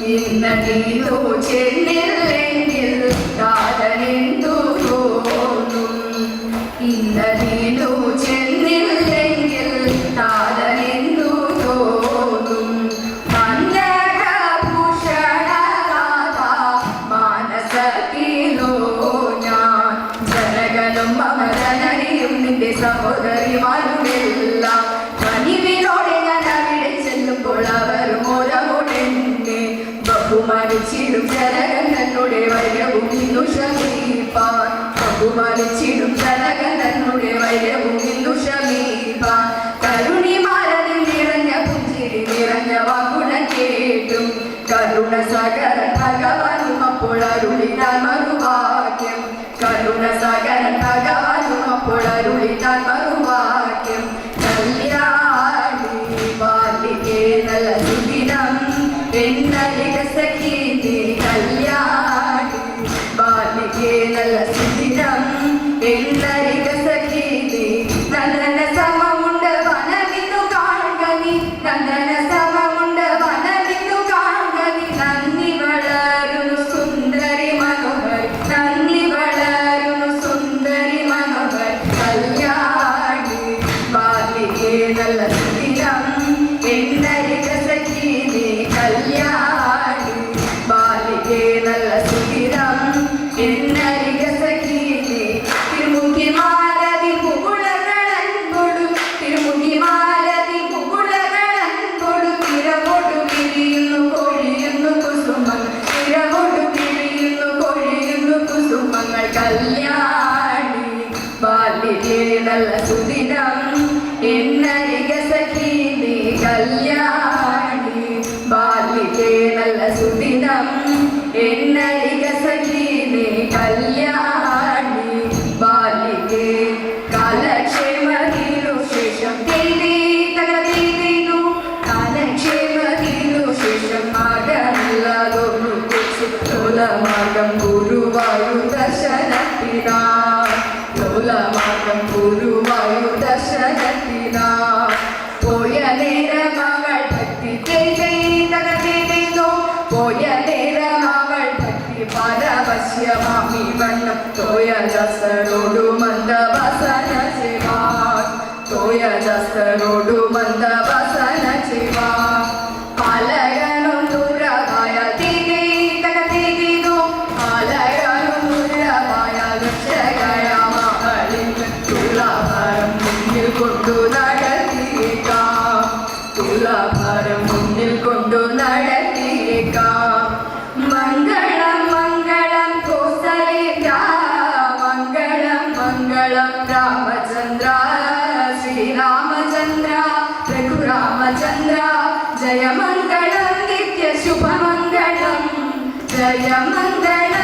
ഇന്നീതു ചെന്നില്ലെങ്കിൽ കാതലെന്തു തോന്നും ഇന്നീതു ചെന്നില്ലെങ്കിൽ കാതലെന്തു തോന്നും മന്ദഭൂഷണനാഥ തന്നുടെ വൈരവും ഇന്നു ശമീപാൻ ബഹുമാനിച്ചിടും ജനകൻ തന്നുടെ വൈരവും ഇന്നു ശമീപാൻ കരുണിമാരതിൽ നിറഞ്ഞ പുഞ്ചിരി നിറഞ്ഞ വാക്കുടൻ കേട്ടും കരുണ സകരൻ ഭഗവാനും അപ്പോൾ അരുളിനാൻ മറുവാക്യം കരുണ സകരൻ ഭഗവാനും അപ്പോൾ അരുളിനാൻ മറുവാക്യം കല്യാണി ബാലികേ നല്ല സുദിനം എന്നലിക സഖീതി കല്യാണി ബാലികേ നല്ല സുദിനം എന്നലിക സഖീതി നന്ദന സമമുണ്ട് വനമിന്നു കാണുക നീ നന്ദന സമമുണ്ട് വനമിന്നു കാണുക നീ നന്ദി വളരുന്നു സുന്ദരി മനോഹർ നന്ദി വളരുന്നു സുന്ദരി മനോഹർ കല്യാണി ബാലികേ നല്ല സുദിനം എന്നരിക സഖീതി കല്യാണി ബാലികേ നല്ല സുദിനം എന്നരിക സഖീതി തിരുമുഖി മാലതി മുകുളകളൻകൊടു തിരുമുഖി മാലതി മുകുളകളൻകൊടു തിരവോട്ടു പിരിയുന്നു കൊഴിയുന്നു കുസുമങ്ങൾ തിരവോട്ടു പിരിയുന്നു കൊഴിയുന്നു കുസുമങ്ങൾ കല്യാണി ബാലികേ നല്ല സുദിനം എന്നരിക സഖീതി കല്യാണി ബാലികേ നല്ല സുദിനം എന്നരിക സഖീതി കല്യാണി ബാലികേ കാലക്ഷേമത്തിനു ശേഷം തകതീതു കാലക്ഷേമത്തിനു ശേഷം മാർഗമില്ലാതൊരു ലോലമാർഗം ഗുരുവായൂർ ദർശനത്തിനാ ലോലമാർഗം ഗുരുവായൂർ ദർശനത്തിനാ പോയ നേരം അവൾ ഭക്തി തകതീതു പോയ നേരം അവൾ ഭക്തി പരവശ്യമാമി വണ്ണം തോയ ജസരോടു മന്ദവസന ശിവാ തോയ ജസരോടു മന്ദവസന ശിവാ പാലകനൊന്നുരവായ തകതീതു പാലകനൊന്നുരവായ രക്ഷകയ മകളിന് തുലാഭാരം മുന്നിൽ കൊണ്ടു നടത്തിയേക്കാം തുലാഭാരം മുന്നിൽ കൊണ്ടു നടത്തിയേക്കാം മംഗളം മംഗളം കോസലേന്ദ്ര മംഗളം മംഗളം രാമചന്ദ്ര ശ്രീരാമചന്ദ്ര രഘുരാമചന്ദ്ര ജയമംഗളം നിത്യ ശുഭമംഗളം ജയമംഗളം